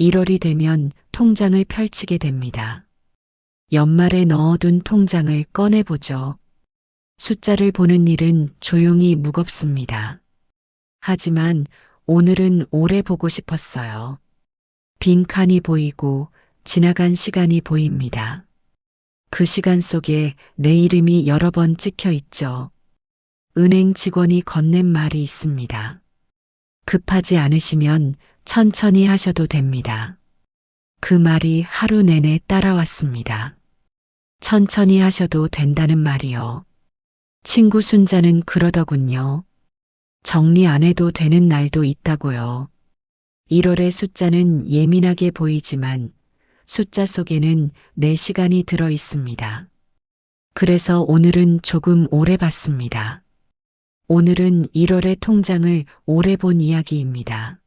1월이 되면 통장을 펼치게 됩니다. 연말에 넣어둔 통장을 꺼내보죠. 숫자를 보는 일은 조용히 무겁습니다. 하지만 오늘은 오래 보고 싶었어요. 빈칸이 보이고 지나간 시간이 보입니다. 그 시간 속에 내 이름이 여러 번 찍혀 있죠. 은행 직원이 건넨 말이 있습니다. 급하지 않으시면 천천히 하셔도 됩니다. 그 말이 하루 내내 따라왔습니다. 천천히 하셔도 된다는 말이요. 친구 순자는 그러더군요. 정리 안 해도 되는 날도 있다고요. 1월의 숫자는 예민하게 보이지만 숫자 속에는 내 시간이 들어 있습니다. 그래서 오늘은 조금 오래 봤습니다. 오늘은 1월의 통장을 오래 본 이야기입니다.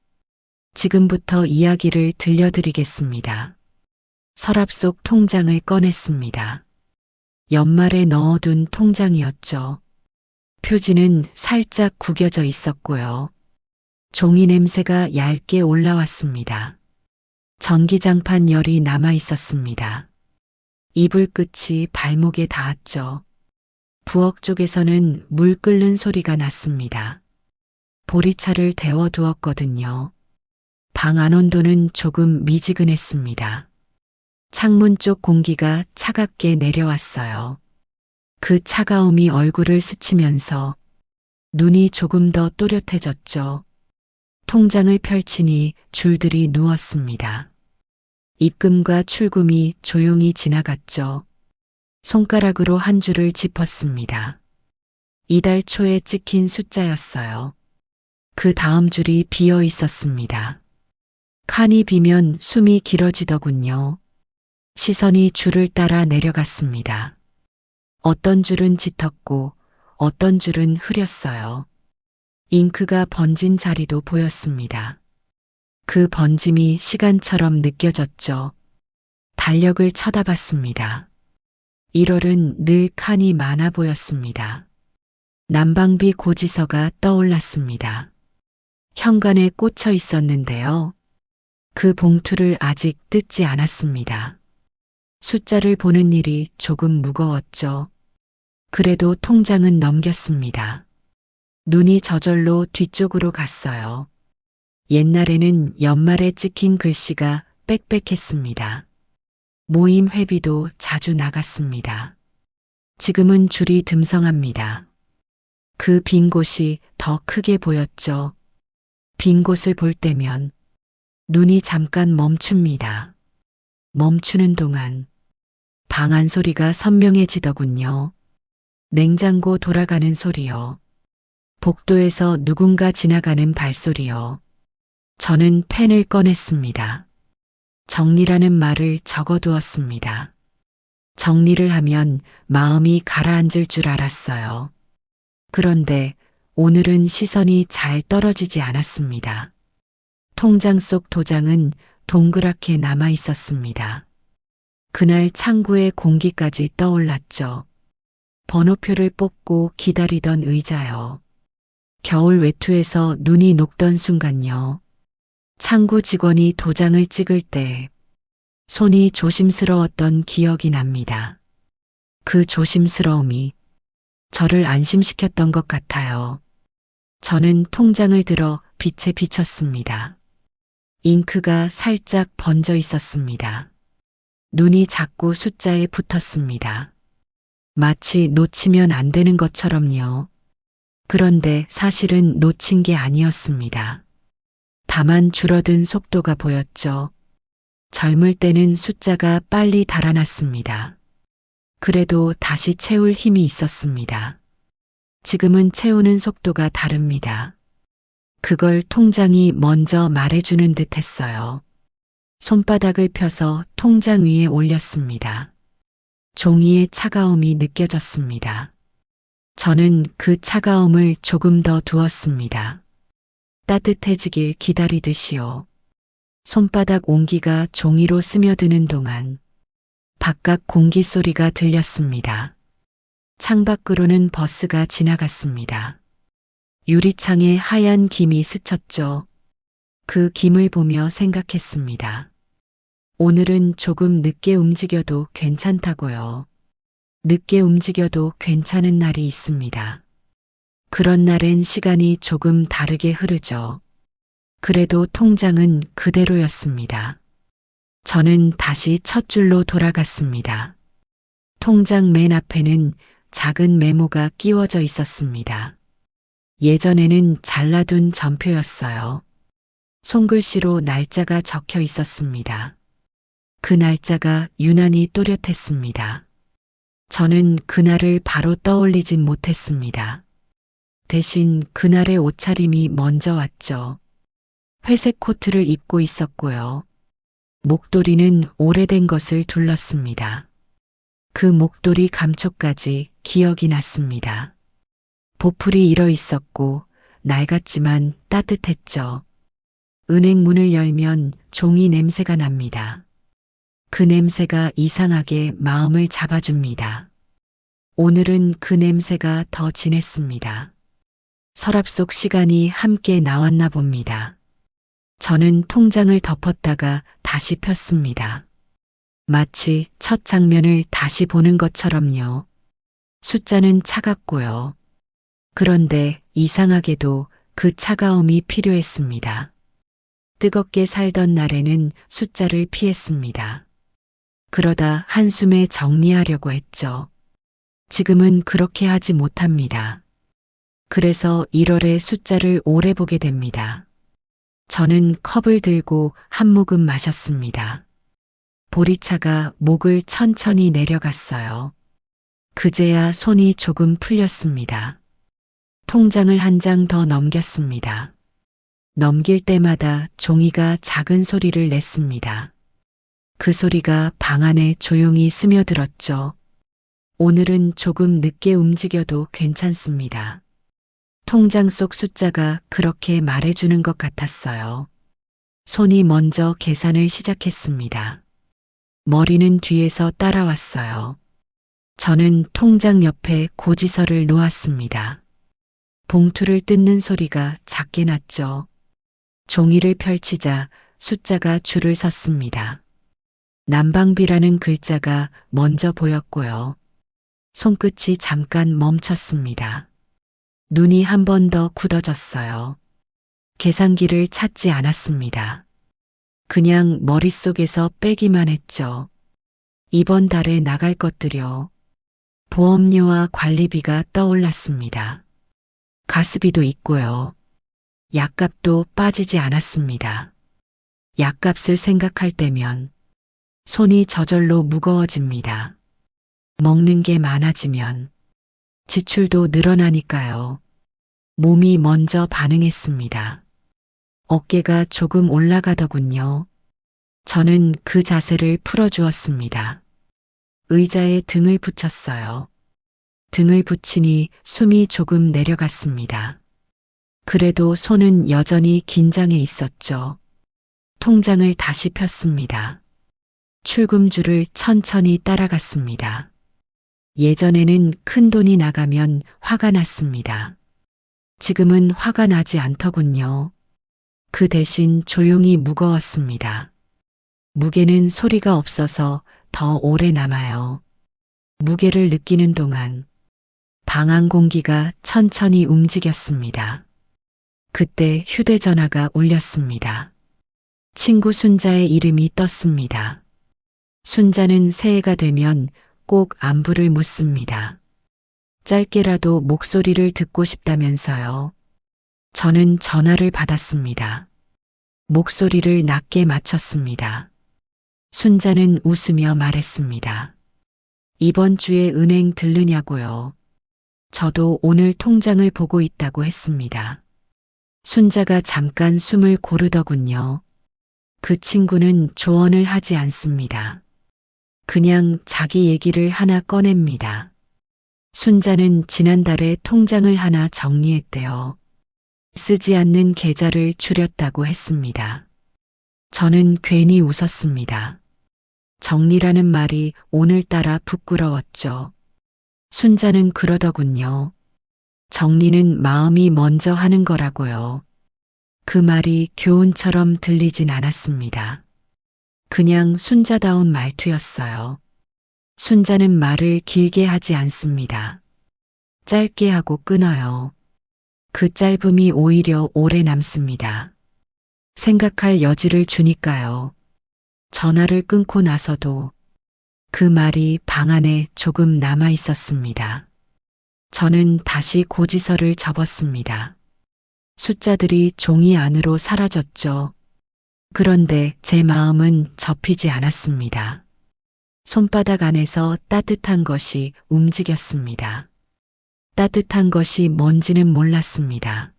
지금부터 이야기를 들려드리겠습니다. 서랍 속 통장을 꺼냈습니다. 연말에 넣어둔 통장이었죠. 표지는 살짝 구겨져 있었고요. 종이 냄새가 얇게 올라왔습니다. 전기장판 열이 남아 있었습니다. 이불 끝이 발목에 닿았죠. 부엌 쪽에서는 물 끓는 소리가 났습니다. 보리차를 데워두었거든요. 방 안 온도는 조금 미지근했습니다. 창문 쪽 공기가 차갑게 내려왔어요. 그 차가움이 얼굴을 스치면서 눈이 조금 더 또렷해졌죠. 통장을 펼치니 줄들이 누웠습니다. 입금과 출금이 조용히 지나갔죠. 손가락으로 한 줄을 짚었습니다. 이달 초에 찍힌 숫자였어요. 그 다음 줄이 비어 있었습니다. 칸이 비면 숨이 길어지더군요. 시선이 줄을 따라 내려갔습니다. 어떤 줄은 짙었고 어떤 줄은 흐렸어요. 잉크가 번진 자리도 보였습니다. 그 번짐이 시간처럼 느껴졌죠. 달력을 쳐다봤습니다. 1월은 늘 칸이 많아 보였습니다. 난방비 고지서가 떠올랐습니다. 현관에 꽂혀 있었는데요. 그 봉투를 아직 뜯지 않았습니다. 숫자를 보는 일이 조금 무거웠죠. 그래도 통장은 넘겼습니다. 눈이 저절로 뒤쪽으로 갔어요. 옛날에는 연말에 찍힌 글씨가 빽빽했습니다. 모임 회비도 자주 나갔습니다. 지금은 줄이 듬성합니다. 그 빈 곳이 더 크게 보였죠. 빈 곳을 볼 때면 눈이 잠깐 멈춥니다. 멈추는 동안 방 안 소리가 선명해지더군요. 냉장고 돌아가는 소리요. 복도에서 누군가 지나가는 발소리요. 저는 펜을 꺼냈습니다. 정리라는 말을 적어두었습니다. 정리를 하면 마음이 가라앉을 줄 알았어요. 그런데 오늘은 시선이 잘 떨어지지 않았습니다. 통장 속 도장은 동그랗게 남아 있었습니다. 그날 창구의 공기까지 떠올랐죠. 번호표를 뽑고 기다리던 의자요. 겨울 외투에서 눈이 녹던 순간요. 창구 직원이 도장을 찍을 때 손이 조심스러웠던 기억이 납니다. 그 조심스러움이 저를 안심시켰던 것 같아요. 저는 통장을 들어 빛에 비쳤습니다. 잉크가 살짝 번져 있었습니다. 눈이 자꾸 숫자에 붙었습니다. 마치 놓치면 안 되는 것처럼요. 그런데 사실은 놓친 게 아니었습니다. 다만 줄어든 속도가 보였죠. 젊을 때는 숫자가 빨리 달아났습니다. 그래도 다시 채울 힘이 있었습니다. 지금은 채우는 속도가 다릅니다. 그걸 통장이 먼저 말해주는 듯 했어요. 손바닥을 펴서 통장 위에 올렸습니다. 종이의 차가움이 느껴졌습니다. 저는 그 차가움을 조금 더 두었습니다. 따뜻해지길 기다리듯이요. 손바닥 온기가 종이로 스며드는 동안 바깥 공기 소리가 들렸습니다. 창밖으로는 버스가 지나갔습니다. 유리창에 하얀 김이 스쳤죠. 그 김을 보며 생각했습니다. 오늘은 조금 늦게 움직여도 괜찮다고요. 늦게 움직여도 괜찮은 날이 있습니다. 그런 날엔 시간이 조금 다르게 흐르죠. 그래도 통장은 그대로였습니다. 저는 다시 첫 줄로 돌아갔습니다. 통장 맨 앞에는 작은 메모가 끼워져 있었습니다. 예전에는 잘라둔 전표였어요. 손글씨로 날짜가 적혀 있었습니다. 그 날짜가 유난히 또렷했습니다. 저는 그날을 바로 떠올리진 못했습니다. 대신 그날의 옷차림이 먼저 왔죠. 회색 코트를 입고 있었고요. 목도리는 오래된 것을 둘렀습니다. 그 목도리 감촉까지 기억이 났습니다. 보풀이 일어 있었고 낡았지만 따뜻했죠. 은행 문을 열면 종이 냄새가 납니다. 그 냄새가 이상하게 마음을 잡아줍니다. 오늘은 그 냄새가 더 진했습니다. 서랍 속 시간이 함께 나왔나 봅니다. 저는 통장을 덮었다가 다시 폈습니다. 마치 첫 장면을 다시 보는 것처럼요. 숫자는 차갑고요. 그런데 이상하게도 그 차가움이 필요했습니다. 뜨겁게 살던 날에는 숫자를 피했습니다. 그러다 한숨에 정리하려고 했죠. 지금은 그렇게 하지 못합니다. 그래서 1월에 숫자를 오래 보게 됩니다. 저는 컵을 들고 한 모금 마셨습니다. 보리차가 목을 천천히 내려갔어요. 그제야 손이 조금 풀렸습니다. 통장을 한 장 더 넘겼습니다. 넘길 때마다 종이가 작은 소리를 냈습니다. 그 소리가 방 안에 조용히 스며들었죠. 오늘은 조금 늦게 움직여도 괜찮습니다. 통장 속 숫자가 그렇게 말해주는 것 같았어요. 손이 먼저 계산을 시작했습니다. 머리는 뒤에서 따라왔어요. 저는 통장 옆에 고지서를 놓았습니다. 봉투를 뜯는 소리가 작게 났죠. 종이를 펼치자 숫자가 줄을 섰습니다. 난방비라는 글자가 먼저 보였고요. 손끝이 잠깐 멈췄습니다. 눈이 한 번 더 굳어졌어요. 계산기를 찾지 않았습니다. 그냥 머릿속에서 빼기만 했죠. 이번 달에 나갈 것들요. 보험료와 관리비가 떠올랐습니다. 가스비도 있고요. 약값도 빠지지 않았습니다. 약값을 생각할 때면 손이 저절로 무거워집니다. 먹는 게 많아지면 지출도 늘어나니까요. 몸이 먼저 반응했습니다. 어깨가 조금 올라가더군요. 저는 그 자세를 풀어주었습니다. 의자에 등을 붙였어요. 등을 붙이니 숨이 조금 내려갔습니다. 그래도 손은 여전히 긴장해 있었죠. 통장을 다시 폈습니다. 출금줄을 천천히 따라갔습니다. 예전에는 큰 돈이 나가면 화가 났습니다. 지금은 화가 나지 않더군요. 그 대신 조용히 무거웠습니다. 무게는 소리가 없어서 더 오래 남아요. 무게를 느끼는 동안 방 안 공기가 천천히 움직였습니다. 그때 휴대전화가 울렸습니다. 친구 순자의 이름이 떴습니다. 순자는 새해가 되면 꼭 안부를 묻습니다. 짧게라도 목소리를 듣고 싶다면서요. 저는 전화를 받았습니다. 목소리를 낮게 맞췄습니다. 순자는 웃으며 말했습니다. 이번 주에 은행 들르냐고요. 저도 오늘 통장을 보고 있다고 했습니다. 순자가 잠깐 숨을 고르더군요. 그 친구는 조언을 하지 않습니다. 그냥 자기 얘기를 하나 꺼냅니다. 순자는 지난달에 통장을 하나 정리했대요. 쓰지 않는 계좌를 줄였다고 했습니다. 저는 괜히 웃었습니다. 정리라는 말이 오늘따라 부끄러웠죠. 순자는 그러더군요. 정리는 마음이 먼저 하는 거라고요. 그 말이 교훈처럼 들리진 않았습니다. 그냥 순자다운 말투였어요. 순자는 말을 길게 하지 않습니다. 짧게 하고 끊어요. 그 짧음이 오히려 오래 남습니다. 생각할 여지를 주니까요. 전화를 끊고 나서도 그 말이 방 안에 조금 남아 있었습니다. 저는 다시 고지서를 접었습니다. 숫자들이 종이 안으로 사라졌죠. 그런데 제 마음은 접히지 않았습니다. 손바닥 안에서 따뜻한 것이 움직였습니다. 따뜻한 것이 뭔지는 몰랐습니다.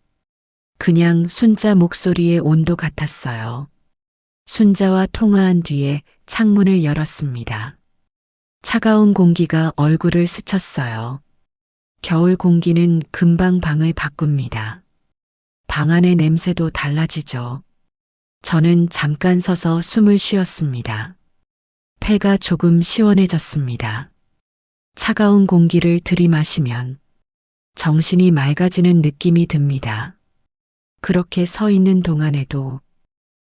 그냥 순자 목소리의 온도 같았어요. 순자와 통화한 뒤에 창문을 열었습니다. 차가운 공기가 얼굴을 스쳤어요. 겨울 공기는 금방 방을 바꿉니다. 방 안의 냄새도 달라지죠. 저는 잠깐 서서 숨을 쉬었습니다. 폐가 조금 시원해졌습니다. 차가운 공기를 들이마시면 정신이 맑아지는 느낌이 듭니다. 그렇게 서 있는 동안에도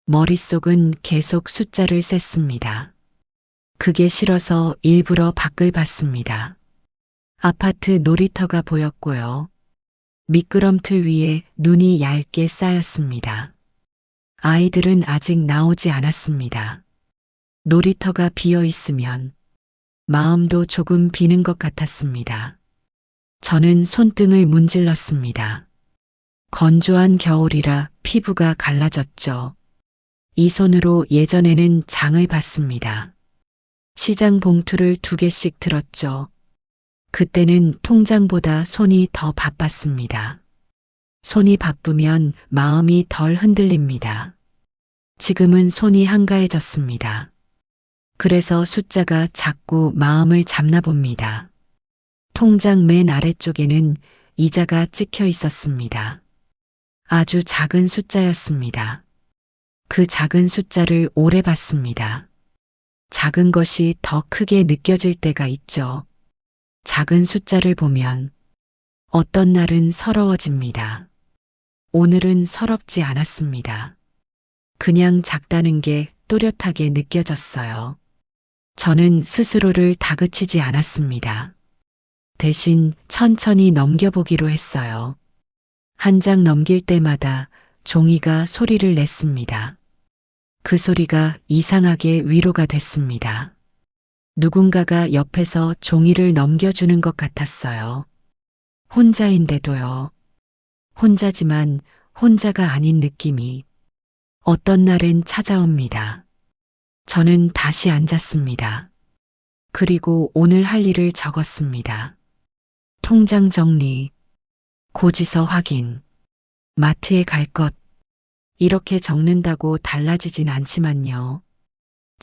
머릿속은 계속 숫자를 셌습니다. 그게 싫어서 일부러 밖을 봤습니다. 아파트 놀이터가 보였고요. 미끄럼틀 위에 눈이 얇게 쌓였습니다. 아이들은 아직 나오지 않았습니다. 놀이터가 비어 있으면 마음도 조금 비는 것 같았습니다. 저는 손등을 문질렀습니다. 건조한 겨울이라 피부가 갈라졌죠. 이 손으로 예전에는 장을 봤습니다. 시장 봉투를 2개씩 들었죠. 그때는 통장보다 손이 더 바빴습니다. 손이 바쁘면 마음이 덜 흔들립니다. 지금은 손이 한가해졌습니다. 그래서 숫자가 자꾸 마음을 잡나 봅니다. 통장 맨 아래쪽에는 이자가 찍혀 있었습니다. 아주 작은 숫자였습니다. 그 작은 숫자를 오래 봤습니다. 작은 것이 더 크게 느껴질 때가 있죠. 작은 숫자를 보면 어떤 날은 서러워집니다. 오늘은 서럽지 않았습니다. 그냥 작다는 게 또렷하게 느껴졌어요. 저는 스스로를 다그치지 않았습니다. 대신 천천히 넘겨보기로 했어요. 한 장 넘길 때마다 종이가 소리를 냈습니다. 그 소리가 이상하게 위로가 됐습니다. 누군가가 옆에서 종이를 넘겨주는 것 같았어요. 혼자인데도요. 혼자지만 혼자가 아닌 느낌이 어떤 날엔 찾아옵니다. 저는 다시 앉았습니다. 그리고 오늘 할 일을 적었습니다. 통장 정리, 고지서 확인, 마트에 갈 것. 이렇게 적는다고 달라지진 않지만요.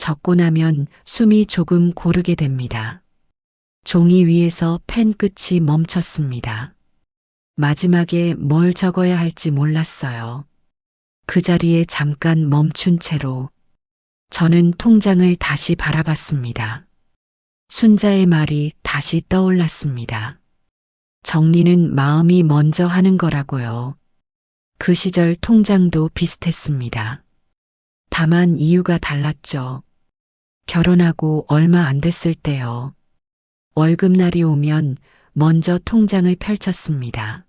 적고 나면 숨이 조금 고르게 됩니다. 종이 위에서 펜 끝이 멈췄습니다. 마지막에 뭘 적어야 할지 몰랐어요. 그 자리에 잠깐 멈춘 채로 저는 통장을 다시 바라봤습니다. 순자의 말이 다시 떠올랐습니다. 정리는 마음이 먼저 하는 거라고요. 그 시절 통장도 비슷했습니다. 다만 이유가 달랐죠. 결혼하고 얼마 안 됐을 때요. 월급날이 오면 먼저 통장을 펼쳤습니다.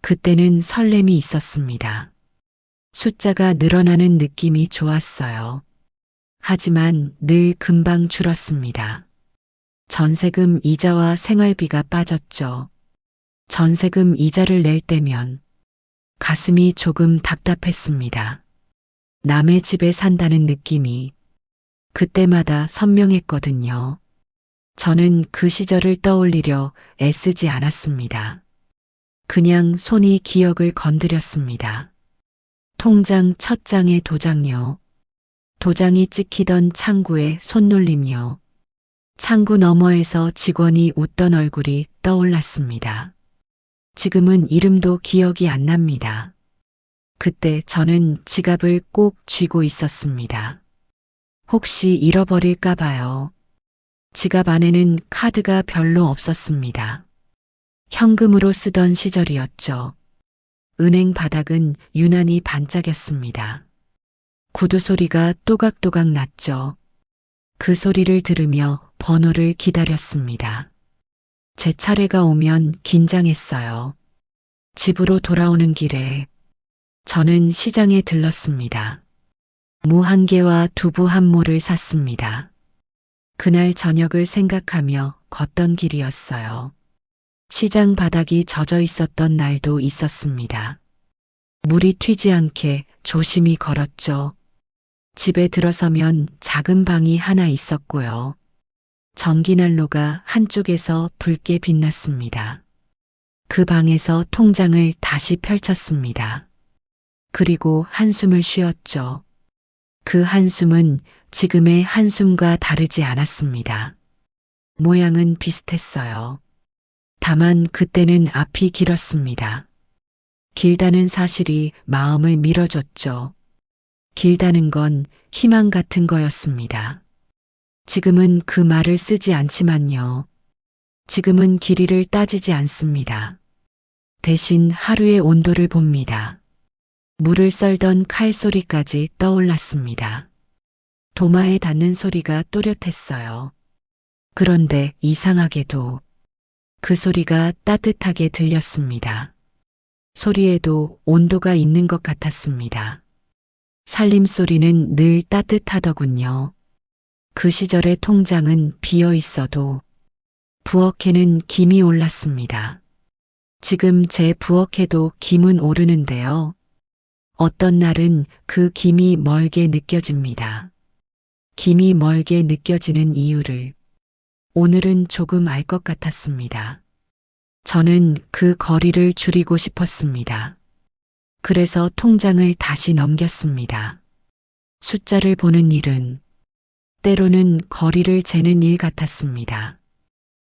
그때는 설렘이 있었습니다. 숫자가 늘어나는 느낌이 좋았어요. 하지만 늘 금방 줄었습니다. 전세금 이자와 생활비가 빠졌죠. 전세금 이자를 낼 때면 가슴이 조금 답답했습니다. 남의 집에 산다는 느낌이 그때마다 선명했거든요. 저는 그 시절을 떠올리려 애쓰지 않았습니다. 그냥 손이 기억을 건드렸습니다. 통장 첫 장의 도장요. 도장이 찍히던 창구에 손놀림요. 창구 너머에서 직원이 웃던 얼굴이 떠올랐습니다. 지금은 이름도 기억이 안 납니다. 그때 저는 지갑을 꼭 쥐고 있었습니다. 혹시 잃어버릴까 봐요. 지갑 안에는 카드가 별로 없었습니다. 현금으로 쓰던 시절이었죠. 은행 바닥은 유난히 반짝였습니다. 구두 소리가 또각또각 났죠. 그 소리를 들으며 번호를 기다렸습니다. 제 차례가 오면 긴장했어요. 집으로 돌아오는 길에 저는 시장에 들렀습니다. 무 한 개와 두부 한 모를 샀습니다. 그날 저녁을 생각하며 걷던 길이었어요. 시장 바닥이 젖어 있었던 날도 있었습니다. 물이 튀지 않게 조심히 걸었죠. 집에 들어서면 작은 방이 하나 있었고요. 전기난로가 한쪽에서 붉게 빛났습니다. 그 방에서 통장을 다시 펼쳤습니다. 그리고 한숨을 쉬었죠. 그 한숨은 지금의 한숨과 다르지 않았습니다. 모양은 비슷했어요. 다만 그때는 앞이 길었습니다. 길다는 사실이 마음을 밀어줬죠. 길다는 건 희망 같은 거였습니다. 지금은 그 말을 쓰지 않지만요. 지금은 길이를 따지지 않습니다. 대신 하루의 온도를 봅니다. 물을 썰던 칼 소리까지 떠올랐습니다. 도마에 닿는 소리가 또렷했어요. 그런데 이상하게도 그 소리가 따뜻하게 들렸습니다. 소리에도 온도가 있는 것 같았습니다. 살림 소리는 늘 따뜻하더군요. 그 시절의 통장은 비어 있어도 부엌에는 김이 올랐습니다. 지금 제 부엌에도 김은 오르는데요. 어떤 날은 그 김이 멀게 느껴집니다. 김이 멀게 느껴지는 이유를 오늘은 조금 알 것 같았습니다. 저는 그 거리를 줄이고 싶었습니다. 그래서 통장을 다시 넘겼습니다. 숫자를 보는 일은 때로는 거리를 재는 일 같았습니다.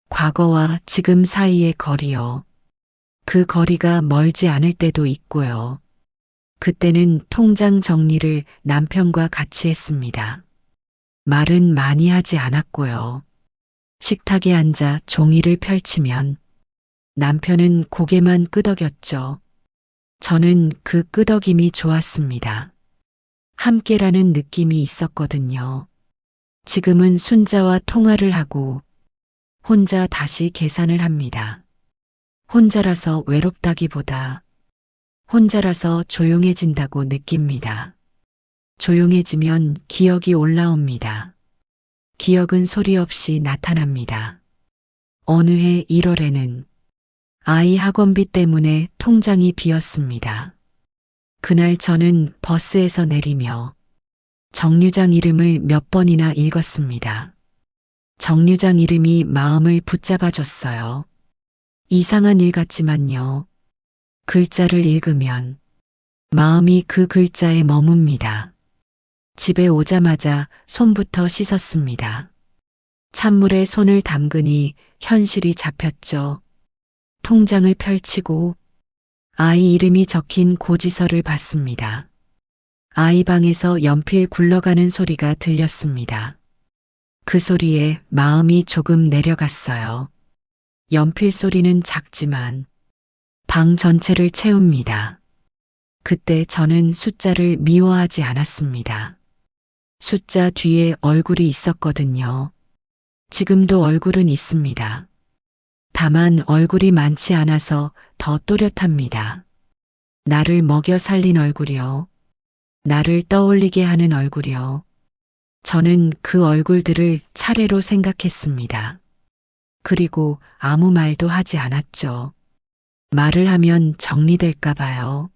과거와 지금 사이의 거리요. 그 거리가 멀지 않을 때도 있고요. 그때는 통장 정리를 남편과 같이 했습니다. 말은 많이 하지 않았고요. 식탁에 앉아 종이를 펼치면 남편은 고개만 끄덕였죠. 저는 그 끄덕임이 좋았습니다. 함께라는 느낌이 있었거든요. 지금은 순자와 통화를 하고 혼자 다시 계산을 합니다. 혼자라서 외롭다기보다 혼자라서 조용해진다고 느낍니다. 조용해지면 기억이 올라옵니다. 기억은 소리 없이 나타납니다. 어느 해 1월에는 아이 학원비 때문에 통장이 비었습니다. 그날 저는 버스에서 내리며 정류장 이름을 몇 번이나 읽었습니다. 정류장 이름이 마음을 붙잡아줬어요. 이상한 일 같지만요. 글자를 읽으면 마음이 그 글자에 머뭅니다. 집에 오자마자 손부터 씻었습니다. 찬물에 손을 담그니 현실이 잡혔죠. 통장을 펼치고 아이 이름이 적힌 고지서를 봤습니다. 아이 방에서 연필 굴러가는 소리가 들렸습니다. 그 소리에 마음이 조금 내려갔어요. 연필 소리는 작지만 방 전체를 채웁니다. 그때 저는 숫자를 미워하지 않았습니다. 숫자 뒤에 얼굴이 있었거든요. 지금도 얼굴은 있습니다. 다만 얼굴이 많지 않아서 더 또렷합니다. 나를 먹여 살린 얼굴이요. 나를 떠올리게 하는 얼굴이요. 저는 그 얼굴들을 차례로 생각했습니다. 그리고 아무 말도 하지 않았죠. 말을 하면 정리될까 봐요.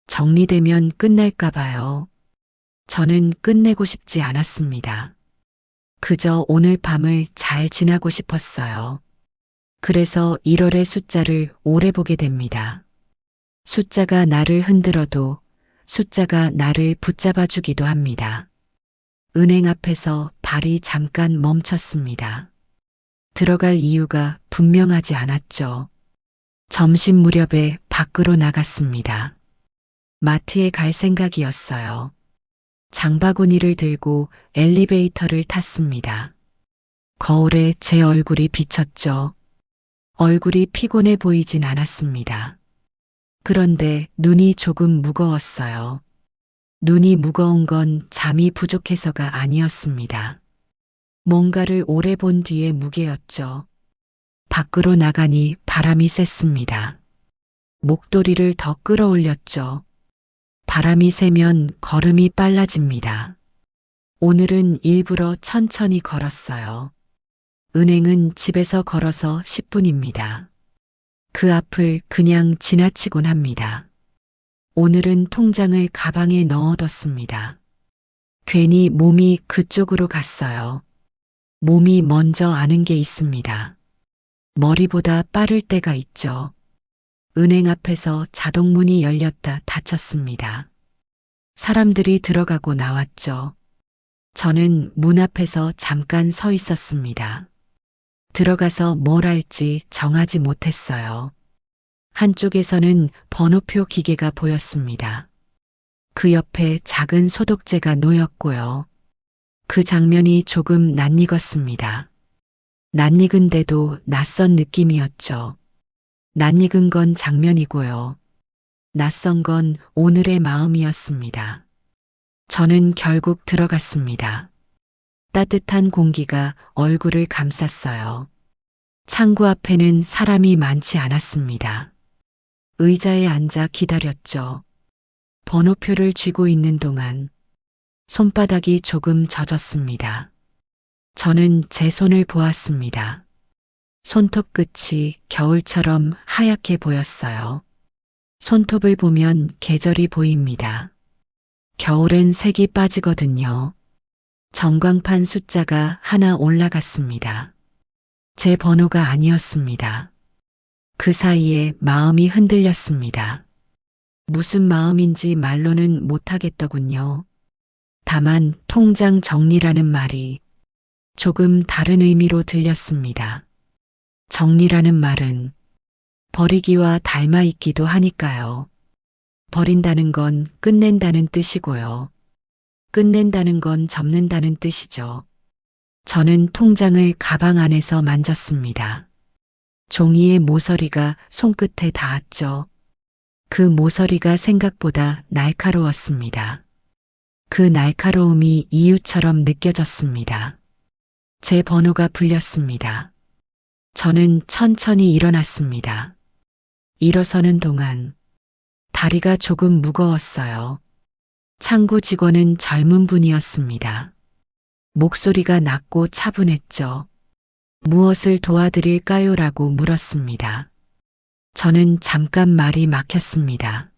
정리되면 끝날까 봐요. 저는 끝내고 싶지 않았습니다. 그저 오늘 밤을 잘 지나고 싶었어요. 그래서 1월의 숫자를 오래 보게 됩니다. 숫자가 나를 흔들어도 숫자가 나를 붙잡아 주기도 합니다. 은행 앞에서 발이 잠깐 멈췄습니다. 들어갈 이유가 분명하지 않았죠. 점심 무렵에 밖으로 나갔습니다. 마트에 갈 생각이었어요. 장바구니를 들고 엘리베이터를 탔습니다. 거울에 제 얼굴이 비쳤죠. 얼굴이 피곤해 보이진 않았습니다. 그런데 눈이 조금 무거웠어요. 눈이 무거운 건 잠이 부족해서가 아니었습니다. 뭔가를 오래 본 뒤에 무게였죠. 밖으로 나가니 바람이 셌습니다. 목도리를 더 끌어올렸죠. 바람이 세면 걸음이 빨라집니다. 오늘은 일부러 천천히 걸었어요. 은행은 집에서 걸어서 10분입니다. 그 앞을 그냥 지나치곤 합니다. 오늘은 통장을 가방에 넣어뒀습니다. 괜히 몸이 그쪽으로 갔어요. 몸이 먼저 아는 게 있습니다. 머리보다 빠를 때가 있죠. 은행 앞에서 자동문이 열렸다 닫혔습니다. 사람들이 들어가고 나왔죠. 저는 문 앞에서 잠깐 서 있었습니다. 들어가서 뭘 할지 정하지 못했어요. 한쪽에서는 번호표 기계가 보였습니다. 그 옆에 작은 소독제가 놓였고요. 그 장면이 조금 낯익었습니다. 낯익은데도 낯선 느낌이었죠. 낯익은 건 장면이고요. 낯선 건 오늘의 마음이었습니다. 저는 결국 들어갔습니다. 따뜻한 공기가 얼굴을 감쌌어요. 창구 앞에는 사람이 많지 않았습니다. 의자에 앉아 기다렸죠. 번호표를 쥐고 있는 동안 손바닥이 조금 젖었습니다. 저는 제 손을 보았습니다. 손톱 끝이 겨울처럼 하얗게 보였어요. 손톱을 보면 계절이 보입니다. 겨울엔 색이 빠지거든요. 전광판 숫자가 하나 올라갔습니다. 제 번호가 아니었습니다. 그 사이에 마음이 흔들렸습니다. 무슨 마음인지 말로는 못하겠더군요. 다만 통장 정리라는 말이 조금 다른 의미로 들렸습니다. 정리라는 말은 버리기와 닮아 있기도 하니까요. 버린다는 건 끝낸다는 뜻이고요. 끝낸다는 건 접는다는 뜻이죠. 저는 통장을 가방 안에서 만졌습니다. 종이의 모서리가 손끝에 닿았죠. 그 모서리가 생각보다 날카로웠습니다. 그 날카로움이 이유처럼 느껴졌습니다. 제 번호가 불렸습니다. 저는 천천히 일어났습니다. 일어서는 동안 다리가 조금 무거웠어요. 창구 직원은 젊은 분이었습니다. 목소리가 낮고 차분했죠. 무엇을 도와드릴까요?라고 물었습니다. 저는 잠깐 말이 막혔습니다.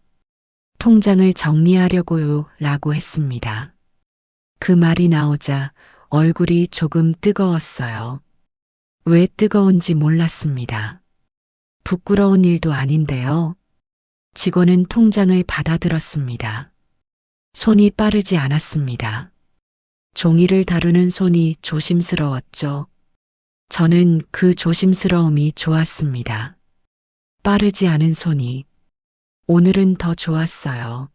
통장을 정리하려고요 라고 했습니다. 그 말이 나오자 얼굴이 조금 뜨거웠어요. 왜 뜨거운지 몰랐습니다. 부끄러운 일도 아닌데요. 직원은 통장을 받아들었습니다. 손이 빠르지 않았습니다. 종이를 다루는 손이 조심스러웠죠. 저는 그 조심스러움이 좋았습니다. 빠르지 않은 손이 오늘은 더 좋았어요.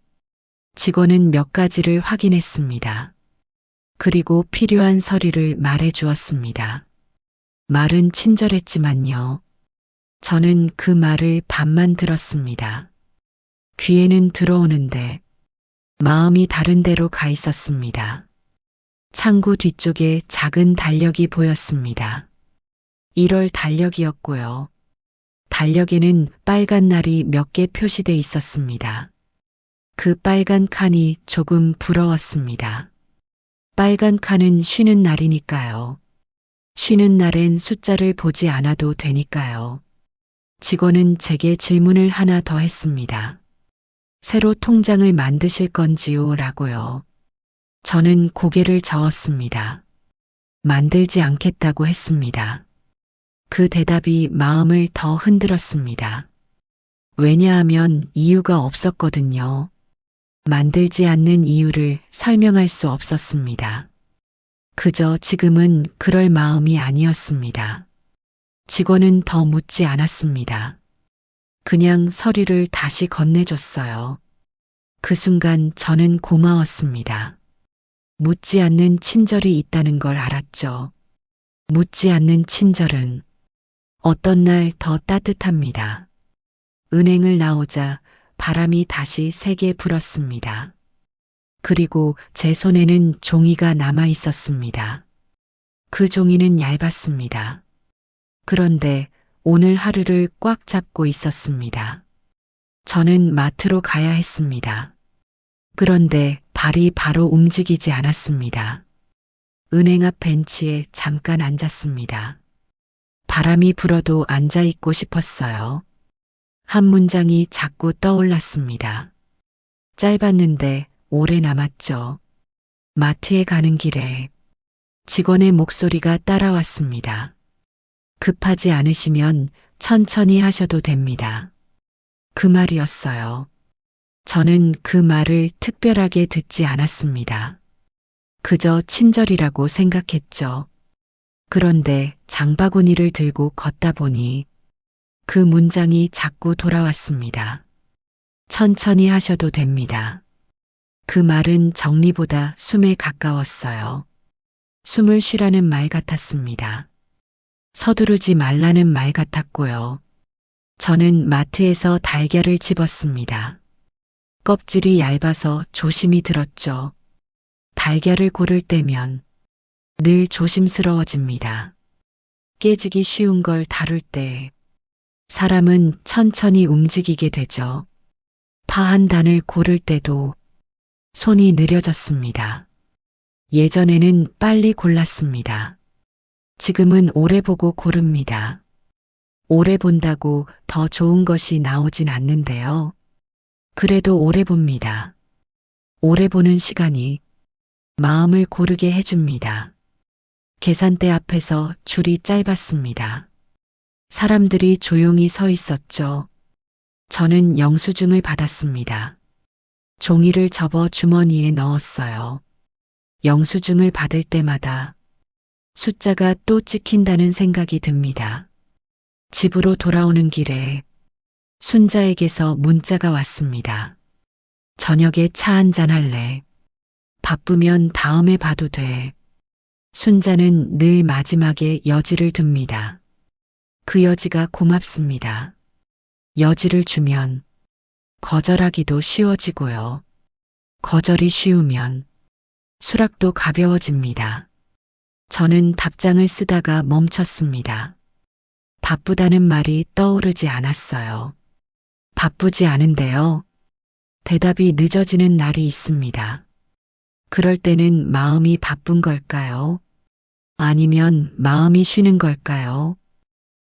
직원은 몇 가지를 확인했습니다. 그리고 필요한 서류를 말해 주었습니다. 말은 친절했지만요. 저는 그 말을 반만 들었습니다. 귀에는 들어오는데 마음이 다른 데로 가 있었습니다. 창구 뒤쪽에 작은 달력이 보였습니다. 1월 달력이었고요. 달력에는 빨간 날이 몇 개 표시돼 있었습니다. 그 빨간 칸이 조금 부러웠습니다. 빨간 칸은 쉬는 날이니까요. 쉬는 날엔 숫자를 보지 않아도 되니까요. 직원은 제게 질문을 하나 더 했습니다. 새로 통장을 만드실 건지요? 라고요. 저는 고개를 저었습니다. 만들지 않겠다고 했습니다. 그 대답이 마음을 더 흔들었습니다. 왜냐하면 이유가 없었거든요. 만들지 않는 이유를 설명할 수 없었습니다. 그저 지금은 그럴 마음이 아니었습니다. 직원은 더 묻지 않았습니다. 그냥 서류를 다시 건네줬어요. 그 순간 저는 고마웠습니다. 묻지 않는 친절이 있다는 걸 알았죠. 묻지 않는 친절은 어떤 날 더 따뜻합니다. 은행을 나오자 바람이 다시 세게 불었습니다. 그리고 제 손에는 종이가 남아 있었습니다. 그 종이는 얇았습니다. 그런데 오늘 하루를 꽉 잡고 있었습니다. 저는 마트로 가야 했습니다. 그런데 발이 바로 움직이지 않았습니다. 은행 앞 벤치에 잠깐 앉았습니다. 바람이 불어도 앉아 있고 싶었어요. 한 문장이 자꾸 떠올랐습니다. 짧았는데 오래 남았죠. 마트에 가는 길에 직원의 목소리가 따라왔습니다. 급하지 않으시면 천천히 하셔도 됩니다. 그 말이었어요. 저는 그 말을 특별하게 듣지 않았습니다. 그저 친절이라고 생각했죠. 그런데 장바구니를 들고 걷다 보니 그 문장이 자꾸 돌아왔습니다. 천천히 하셔도 됩니다. 그 말은 정리보다 숨에 가까웠어요. 숨을 쉬라는 말 같았습니다. 서두르지 말라는 말 같았고요. 저는 마트에서 달걀을 집었습니다. 껍질이 얇아서 조심히 들었죠. 달걀을 고를 때면 늘 조심스러워집니다. 깨지기 쉬운 걸 다룰 때 사람은 천천히 움직이게 되죠. 파 한 단을 고를 때도 손이 느려졌습니다. 예전에는 빨리 골랐습니다. 지금은 오래 보고 고릅니다. 오래 본다고 더 좋은 것이 나오진 않는데요. 그래도 오래 봅니다. 오래 보는 시간이 마음을 고르게 해줍니다. 계산대 앞에서 줄이 짧았습니다. 사람들이 조용히 서 있었죠. 저는 영수증을 받았습니다. 종이를 접어 주머니에 넣었어요. 영수증을 받을 때마다 숫자가 또 찍힌다는 생각이 듭니다. 집으로 돌아오는 길에 순자에게서 문자가 왔습니다. 저녁에 차 한잔 할래? 바쁘면 다음에 봐도 돼. 순자는 늘 마지막에 여지를 둡니다. 그 여지가 고맙습니다. 여지를 주면 거절하기도 쉬워지고요. 거절이 쉬우면 수락도 가벼워집니다. 저는 답장을 쓰다가 멈췄습니다. 바쁘다는 말이 떠오르지 않았어요. 바쁘지 않은데요. 대답이 늦어지는 날이 있습니다. 그럴 때는 마음이 바쁜 걸까요? 아니면 마음이 쉬는 걸까요?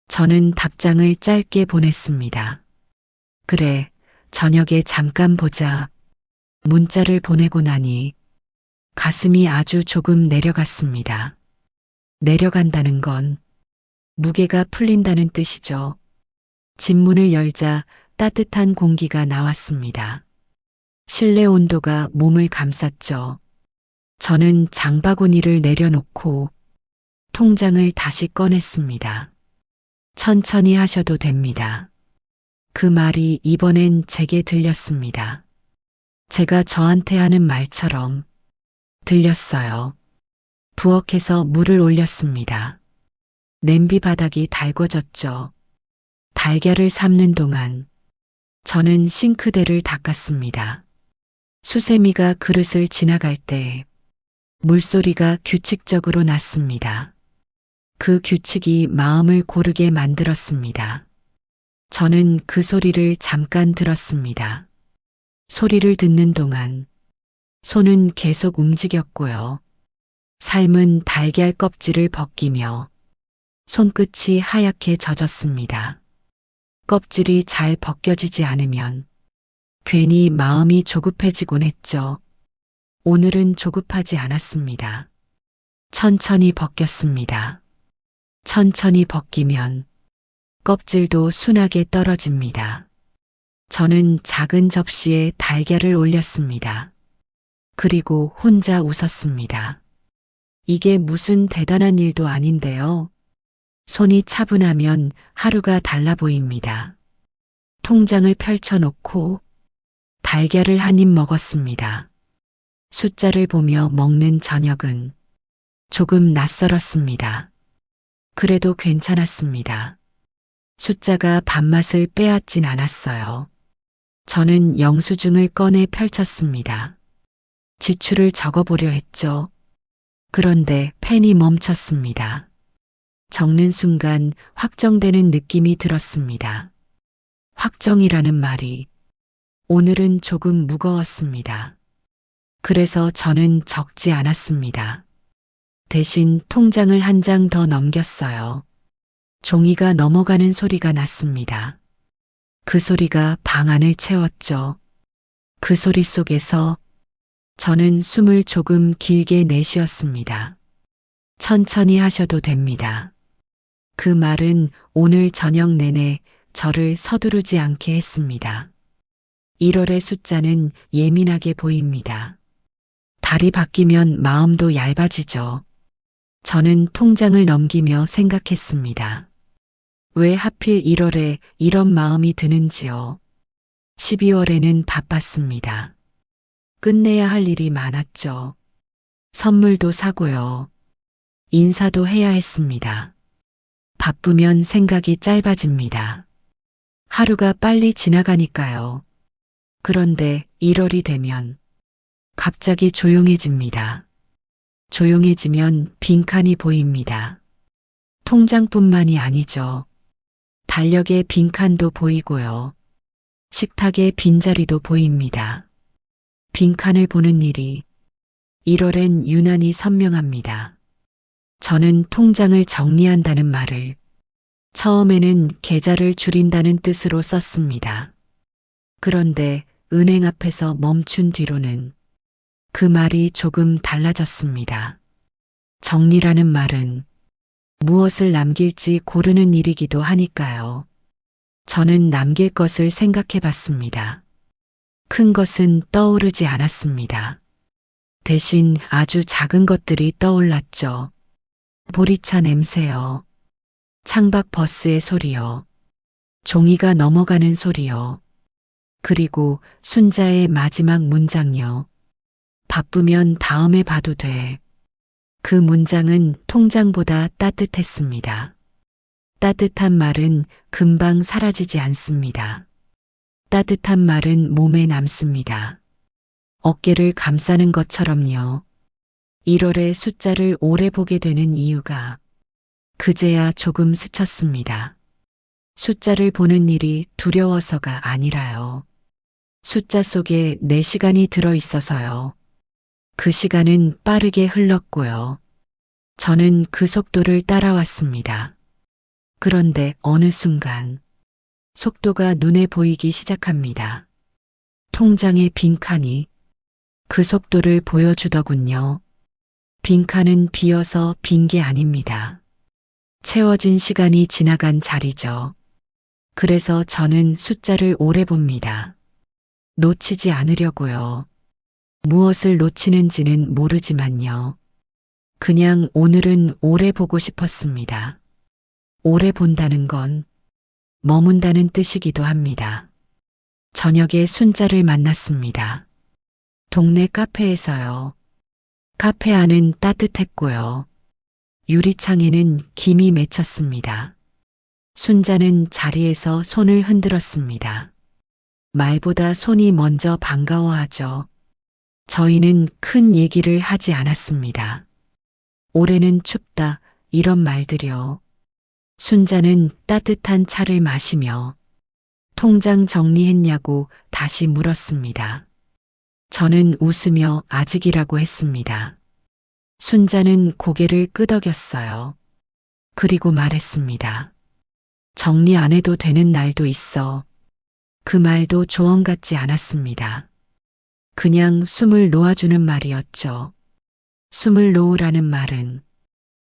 저는 답장을 짧게 보냈습니다. 그래, 저녁에 잠깐 보자. 문자를 보내고 나니 가슴이 아주 조금 내려갔습니다. 내려간다는 건 무게가 풀린다는 뜻이죠. 집문을 열자 따뜻한 공기가 나왔습니다. 실내 온도가 몸을 감쌌죠. 저는 장바구니를 내려놓고 통장을 다시 꺼냈습니다. 천천히 하셔도 됩니다. 그 말이 이번엔 제게 들렸습니다. 제가 저한테 하는 말처럼 들렸어요. 부엌에서 물을 올렸습니다. 냄비 바닥이 달궈졌죠. 달걀을 삶는 동안 저는 싱크대를 닦았습니다. 수세미가 그릇을 지나갈 때 물소리가 규칙적으로 났습니다. 그 규칙이 마음을 고르게 만들었습니다. 저는 그 소리를 잠깐 들었습니다. 소리를 듣는 동안 손은 계속 움직였고요. 삶은 달걀 껍질을 벗기며 손끝이 하얗게 젖었습니다. 껍질이 잘 벗겨지지 않으면 괜히 마음이 조급해지곤 했죠. 오늘은 조급하지 않았습니다. 천천히 벗겼습니다. 천천히 벗기면 껍질도 순하게 떨어집니다. 저는 작은 접시에 달걀을 올렸습니다. 그리고 혼자 웃었습니다. 이게 무슨 대단한 일도 아닌데요. 손이 차분하면 하루가 달라 보입니다. 통장을 펼쳐놓고 달걀을 한 입 먹었습니다. 숫자를 보며 먹는 저녁은 조금 낯설었습니다. 그래도 괜찮았습니다. 숫자가 밥맛을 빼앗진 않았어요. 저는 영수증을 꺼내 펼쳤습니다. 지출을 적어보려 했죠. 그런데 펜이 멈췄습니다. 적는 순간 확정되는 느낌이 들었습니다. 확정이라는 말이 오늘은 조금 무거웠습니다. 그래서 저는 적지 않았습니다. 대신 통장을 한 장 더 넘겼어요. 종이가 넘어가는 소리가 났습니다. 그 소리가 방 안을 채웠죠. 그 소리 속에서 저는 숨을 조금 길게 내쉬었습니다. 천천히 하셔도 됩니다. 그 말은 오늘 저녁 내내 저를 서두르지 않게 했습니다. 1월의 숫자는 예민하게 보입니다. 달이 바뀌면 마음도 얇아지죠. 저는 통장을 넘기며 생각했습니다. 왜 하필 1월에 이런 마음이 드는지요. 12월에는 바빴습니다. 끝내야 할 일이 많았죠. 선물도 사고요. 인사도 해야 했습니다. 바쁘면 생각이 짧아집니다. 하루가 빨리 지나가니까요. 그런데 1월이 되면 갑자기 조용해집니다. 조용해지면 빈칸이 보입니다. 통장뿐만이 아니죠. 달력의 빈칸도 보이고요. 식탁의 빈자리도 보입니다. 빈칸을 보는 일이 1월엔 유난히 선명합니다. 저는 통장을 정리한다는 말을 처음에는 계좌를 줄인다는 뜻으로 썼습니다. 그런데 은행 앞에서 멈춘 뒤로는 그 말이 조금 달라졌습니다. 정리라는 말은 무엇을 남길지 고르는 일이기도 하니까요. 저는 남길 것을 생각해 봤습니다. 큰 것은 떠오르지 않았습니다. 대신 아주 작은 것들이 떠올랐죠. 보리차 냄새요. 창밖 버스의 소리요. 종이가 넘어가는 소리요. 그리고 순자의 마지막 문장요. 바쁘면 다음에 봐도 돼. 그 문장은 통장보다 따뜻했습니다. 따뜻한 말은 금방 사라지지 않습니다. 따뜻한 말은 몸에 남습니다. 어깨를 감싸는 것처럼요. 1월의 숫자를 오래 보게 되는 이유가 그제야 조금 스쳤습니다. 숫자를 보는 일이 두려워서가 아니라요. 숫자 속에 내 시간이 들어 있어서요. 그 시간은 빠르게 흘렀고요. 저는 그 속도를 따라왔습니다. 그런데 어느 순간 속도가 눈에 보이기 시작합니다. 통장의 빈칸이 그 속도를 보여주더군요. 빈칸은 비어서 빈 게 아닙니다. 채워진 시간이 지나간 자리죠. 그래서 저는 숫자를 오래 봅니다. 놓치지 않으려고요. 무엇을 놓치는지는 모르지만요. 그냥 오늘은 오래 보고 싶었습니다. 오래 본다는 건 머문다는 뜻이기도 합니다. 저녁에 순자를 만났습니다. 동네 카페에서요. 카페 안은 따뜻했고요. 유리창에는 김이 맺혔습니다. 순자는 자리에서 손을 흔들었습니다. 말보다 손이 먼저 반가워하죠. 저희는 큰 얘기를 하지 않았습니다. 올해는 춥다 이런 말들이요. 순자는 따뜻한 차를 마시며 통장 정리했냐고 다시 물었습니다. 저는 웃으며 아직이라고 했습니다. 순자는 고개를 끄덕였어요. 그리고 말했습니다. 정리 안 해도 되는 날도 있어. 그 말도 조언 같지 않았습니다. 그냥 숨을 놓아주는 말이었죠. 숨을 놓으라는 말은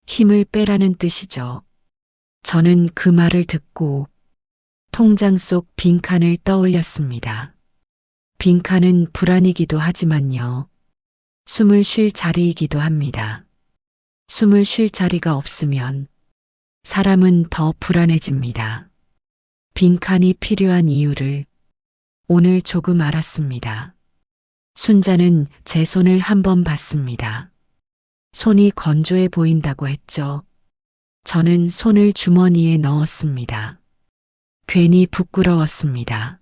힘을 빼라는 뜻이죠. 저는 그 말을 듣고 통장 속 빈칸을 떠올렸습니다. 빈칸은 불안이기도 하지만요. 숨을 쉴 자리이기도 합니다. 숨을 쉴 자리가 없으면 사람은 더 불안해집니다. 빈칸이 필요한 이유를 오늘 조금 알았습니다. 순자는 제 손을 한번 봤습니다. 손이 건조해 보인다고 했죠. 저는 손을 주머니에 넣었습니다. 괜히 부끄러웠습니다.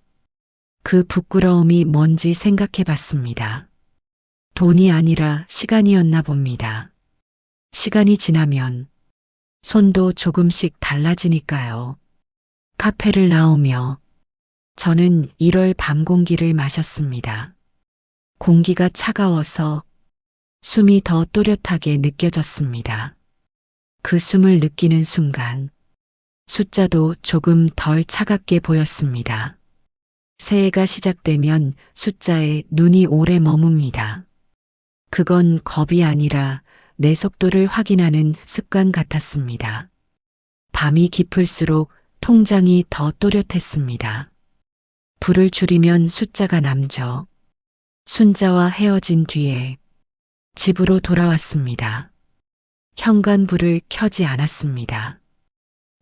그 부끄러움이 뭔지 생각해 봤습니다. 돈이 아니라 시간이었나 봅니다. 시간이 지나면 손도 조금씩 달라지니까요. 카페를 나오며 저는 1월 밤 공기를 마셨습니다. 공기가 차가워서 숨이 더 또렷하게 느껴졌습니다. 그 숨을 느끼는 순간 숫자도 조금 덜 차갑게 보였습니다. 새해가 시작되면 숫자에 눈이 오래 머뭅니다. 그건 겁이 아니라 내 속도를 확인하는 습관 같았습니다. 밤이 깊을수록 통장이 더 또렷했습니다. 불을 줄이면 숫자가 남죠. 순자와 헤어진 뒤에 집으로 돌아왔습니다. 현관불을 켜지 않았습니다.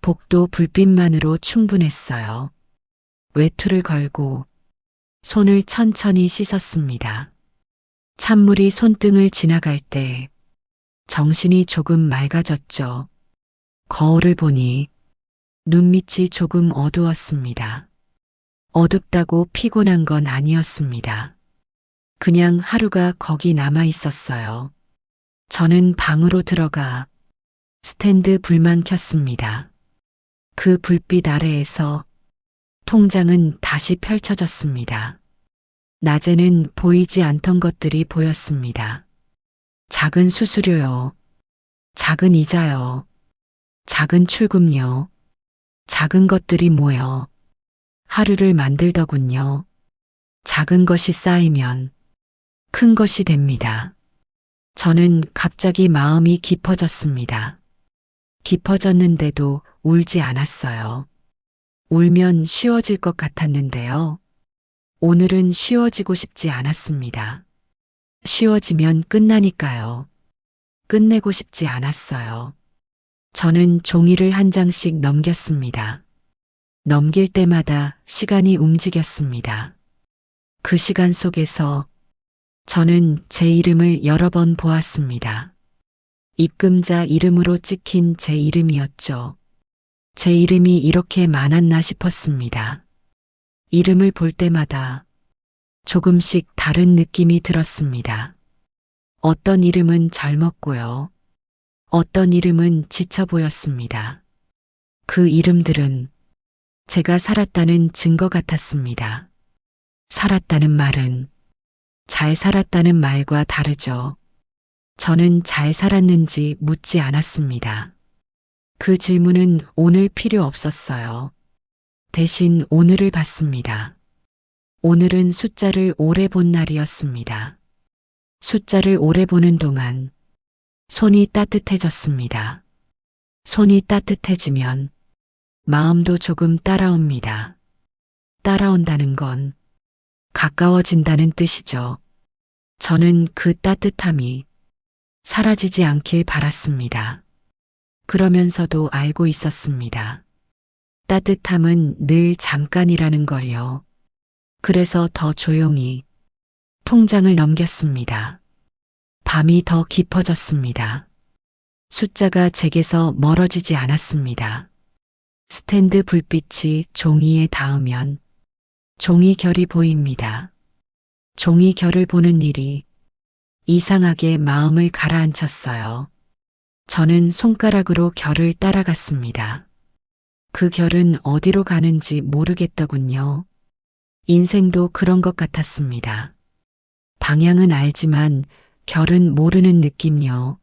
복도 불빛만으로 충분했어요. 외투를 걸고 손을 천천히 씻었습니다. 찬물이 손등을 지나갈 때 정신이 조금 맑아졌죠. 거울을 보니 눈밑이 조금 어두웠습니다. 어둡다고 피곤한 건 아니었습니다. 그냥 하루가 거기 남아 있었어요. 저는 방으로 들어가 스탠드 불만 켰습니다. 그 불빛 아래에서 통장은 다시 펼쳐졌습니다. 낮에는 보이지 않던 것들이 보였습니다. 작은 수수료요. 작은 이자요. 작은 출금요. 작은 것들이 모여 하루를 만들더군요. 작은 것이 쌓이면 큰 것이 됩니다. 저는 갑자기 마음이 깊어졌습니다. 깊어졌는데도 울지 않았어요. 울면 쉬워질 것 같았는데요. 오늘은 쉬워지고 싶지 않았습니다. 쉬워지면 끝나니까요. 끝내고 싶지 않았어요. 저는 종이를 한 장씩 넘겼습니다. 넘길 때마다 시간이 움직였습니다. 그 시간 속에서 저는 제 이름을 여러 번 보았습니다. 입금자 이름으로 찍힌 제 이름이었죠. 제 이름이 이렇게 많았나 싶었습니다. 이름을 볼 때마다 조금씩 다른 느낌이 들었습니다. 어떤 이름은 젊었고요. 어떤 이름은 지쳐 보였습니다. 그 이름들은 제가 살았다는 증거 같았습니다. 살았다는 말은 잘 살았다는 말과 다르죠. 저는 잘 살았는지 묻지 않았습니다. 그 질문은 오늘 필요 없었어요. 대신 오늘을 봤습니다. 오늘은 숫자를 오래 본 날이었습니다. 숫자를 오래 보는 동안 손이 따뜻해졌습니다. 손이 따뜻해지면 마음도 조금 따라옵니다. 따라온다는 건 가까워진다는 뜻이죠. 저는 그 따뜻함이 사라지지 않길 바랐습니다. 그러면서도 알고 있었습니다. 따뜻함은 늘 잠깐이라는 걸요. 그래서 더 조용히 통장을 넘겼습니다. 밤이 더 깊어졌습니다. 숫자가 제게서 멀어지지 않았습니다. 스탠드 불빛이 종이에 닿으면 종이 결이 보입니다. 종이 결을 보는 일이 이상하게 마음을 가라앉혔어요. 저는 손가락으로 결을 따라갔습니다. 그 결은 어디로 가는지 모르겠더군요. 인생도 그런 것 같았습니다. 방향은 알지만 결은 모르는 느낌요.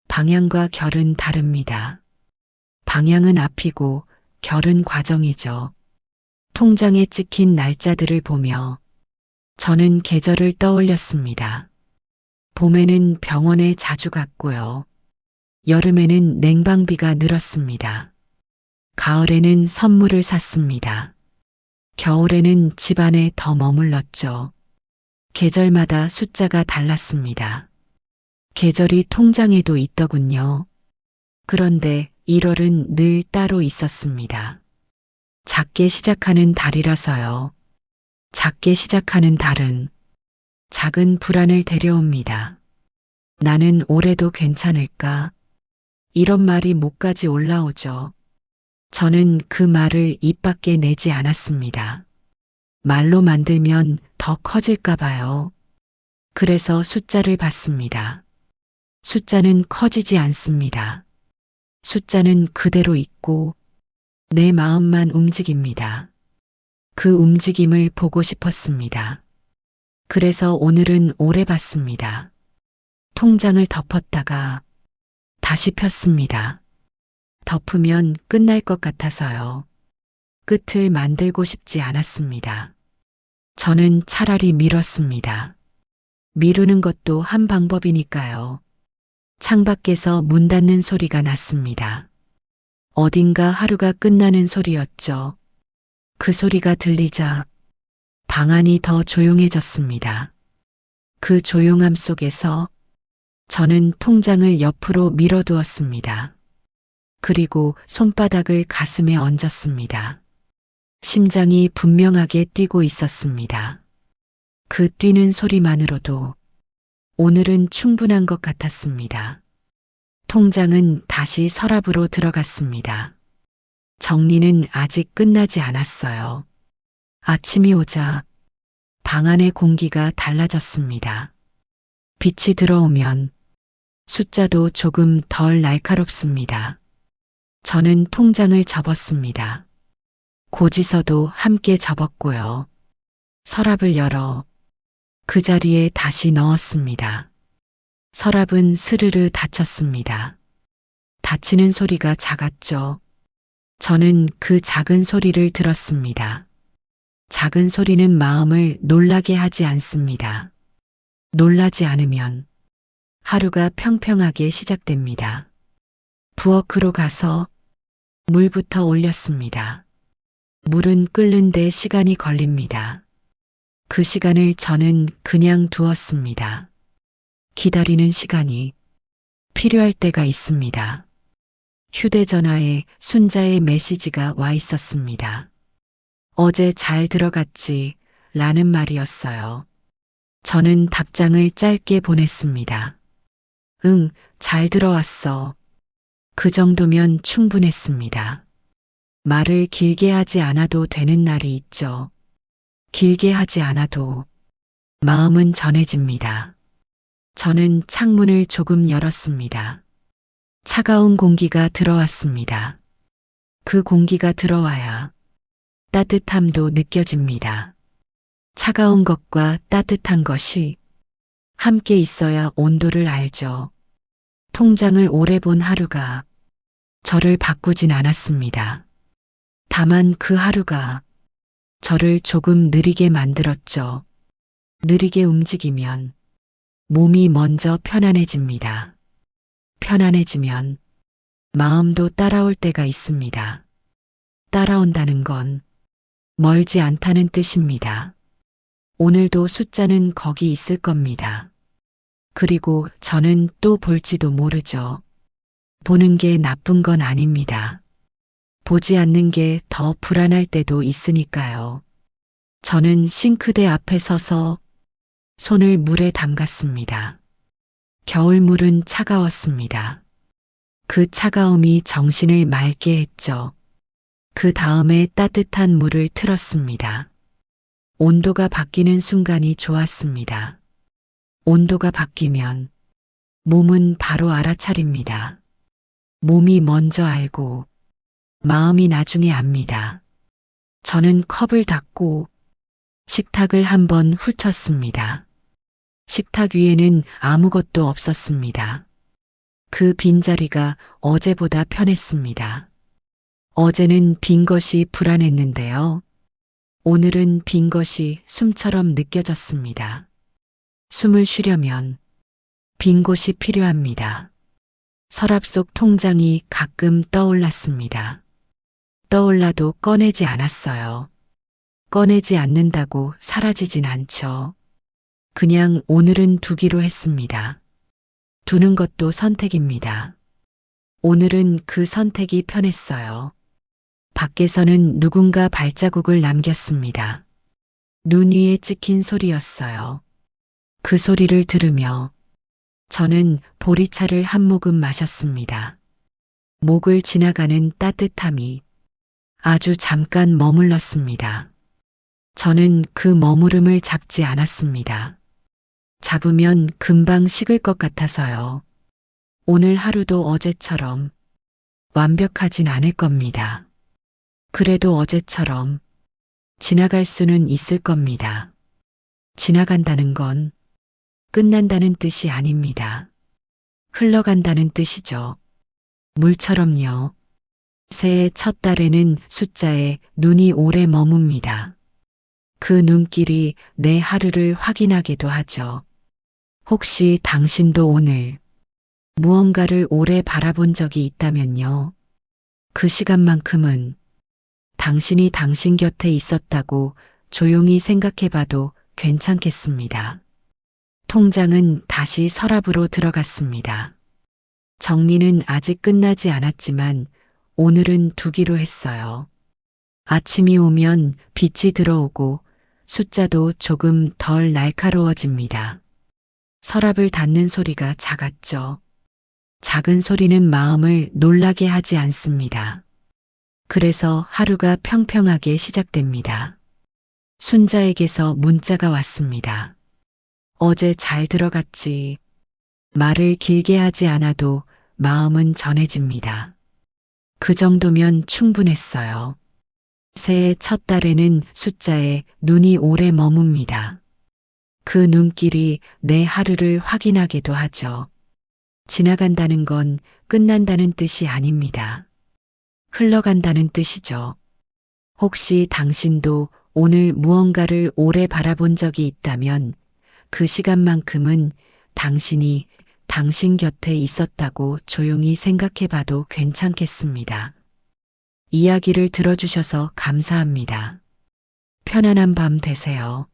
방향과 결은 다릅니다. 방향은 앞이고 결은 과정이죠. 통장에 찍힌 날짜들을 보며 저는 계절을 떠올렸습니다. 봄에는 병원에 자주 갔고요. 여름에는 냉방비가 늘었습니다. 가을에는 선물을 샀습니다. 겨울에는 집안에 더 머물렀죠. 계절마다 숫자가 달랐습니다. 계절이 통장에도 있더군요. 그런데 1월은 늘 따로 있었습니다. 작게 시작하는 달이라서요. 작게 시작하는 달은 작은 불안을 데려옵니다. 나는 올해도 괜찮을까? 이런 말이 목까지 올라오죠. 저는 그 말을 입 밖에 내지 않았습니다. 말로 만들면 더 커질까 봐요. 그래서 숫자를 봤습니다. 숫자는 커지지 않습니다. 숫자는 그대로 있고 내 마음만 움직입니다. 그 움직임을 보고 싶었습니다. 그래서 오늘은 오래 봤습니다. 통장을 덮었다가 다시 폈습니다. 덮으면 끝날 것 같아서요. 끝을 만들고 싶지 않았습니다. 저는 차라리 미뤘습니다. 미루는 것도 한 방법이니까요. 창밖에서 문 닫는 소리가 났습니다. 어딘가 하루가 끝나는 소리였죠. 그 소리가 들리자 방 안이 더 조용해졌습니다. 그 조용함 속에서 저는 통장을 옆으로 밀어두었습니다. 그리고 손바닥을 가슴에 얹었습니다. 심장이 분명하게 뛰고 있었습니다. 그 뛰는 소리만으로도 오늘은 충분한 것 같았습니다. 통장은 다시 서랍으로 들어갔습니다. 정리는 아직 끝나지 않았어요. 아침이 오자 방 안의 공기가 달라졌습니다. 빛이 들어오면 숫자도 조금 덜 날카롭습니다. 저는 통장을 접었습니다. 고지서도 함께 접었고요. 서랍을 열어 그 자리에 다시 넣었습니다. 서랍은 스르르 닫혔습니다. 닫히는 소리가 작았죠. 저는 그 작은 소리를 들었습니다. 작은 소리는 마음을 놀라게 하지 않습니다. 놀라지 않으면 하루가 평평하게 시작됩니다. 부엌으로 가서 물부터 올렸습니다. 물은 끓는데 시간이 걸립니다. 그 시간을 저는 그냥 두었습니다. 기다리는 시간이 필요할 때가 있습니다. 휴대전화에 순자의 메시지가 와 있었습니다. 어제 잘 들어갔지? 라는 말이었어요. 저는 답장을 짧게 보냈습니다. 응, 잘 들어왔어. 그 정도면 충분했습니다. 말을 길게 하지 않아도 되는 날이 있죠. 길게 하지 않아도 마음은 전해집니다. 저는 창문을 조금 열었습니다. 차가운 공기가 들어왔습니다. 그 공기가 들어와야 따뜻함도 느껴집니다. 차가운 것과 따뜻한 것이 함께 있어야 온도를 알죠. 통장을 오래 본 하루가 저를 바꾸진 않았습니다. 다만 그 하루가 저를 조금 느리게 만들었죠. 느리게 움직이면 몸이 먼저 편안해집니다. 편안해지면 마음도 따라올 때가 있습니다. 따라온다는 건 멀지 않다는 뜻입니다. 오늘도 숫자는 거기 있을 겁니다. 그리고 저는 또 볼지도 모르죠. 보는 게 나쁜 건 아닙니다. 보지 않는 게 더 불안할 때도 있으니까요. 저는 싱크대 앞에 서서 손을 물에 담갔습니다. 겨울물은 차가웠습니다. 그 차가움이 정신을 맑게 했죠. 그 다음에 따뜻한 물을 틀었습니다. 온도가 바뀌는 순간이 좋았습니다. 온도가 바뀌면 몸은 바로 알아차립니다. 몸이 먼저 알고 마음이 나중에 압니다. 저는 컵을 닫고 식탁을 한번 훑었습니다. 식탁 위에는 아무것도 없었습니다. 그 빈자리가 어제보다 편했습니다. 어제는 빈 것이 불안했는데요. 오늘은 빈 것이 숨처럼 느껴졌습니다. 숨을 쉬려면 빈 곳이 필요합니다. 서랍 속 통장이 가끔 떠올랐습니다. 떠올라도 꺼내지 않았어요. 꺼내지 않는다고 사라지진 않죠. 그냥 오늘은 두기로 했습니다. 두는 것도 선택입니다. 오늘은 그 선택이 편했어요. 밖에서는 누군가 발자국을 남겼습니다. 눈 위에 찍힌 소리였어요. 그 소리를 들으며 저는 보리차를 한 모금 마셨습니다. 목을 지나가는 따뜻함이 아주 잠깐 머물렀습니다. 저는 그 머무름을 잡지 않았습니다. 잡으면 금방 식을 것 같아서요. 오늘 하루도 어제처럼 완벽하진 않을 겁니다. 그래도 어제처럼 지나갈 수는 있을 겁니다. 지나간다는 건 끝난다는 뜻이 아닙니다. 흘러간다는 뜻이죠. 물처럼요. 새해 첫 달에는 숫자에 눈이 오래 머뭅니다. 그 눈길이 내 하루를 확인하기도 하죠. 혹시 당신도 오늘 무언가를 오래 바라본 적이 있다면요. 그 시간만큼은 당신이 당신 곁에 있었다고 조용히 생각해 봐도 괜찮겠습니다. 통장은 다시 서랍으로 들어갔습니다. 정리는 아직 끝나지 않았지만 오늘은 두기로 했어요. 아침이 오면 빛이 들어오고 숫자도 조금 덜 날카로워집니다. 서랍을 닫는 소리가 작았죠. 작은 소리는 마음을 놀라게 하지 않습니다. 그래서 하루가 평평하게 시작됩니다. 순자에게서 문자가 왔습니다. 어제 잘 들어갔지. 말을 길게 하지 않아도 마음은 전해집니다. 그 정도면 충분했어요. 새해 첫 달에는 숫자에 눈이 오래 머뭅니다. 그 눈길이 내 하루를 확인하기도 하죠. 지나간다는 건 끝난다는 뜻이 아닙니다. 흘러간다는 뜻이죠. 혹시 당신도 오늘 무언가를 오래 바라본 적이 있다면 그 시간만큼은 당신이 당신 곁에 있었다고 조용히 생각해 봐도 괜찮겠습니다. 이야기를 들어주셔서 감사합니다. 편안한 밤 되세요.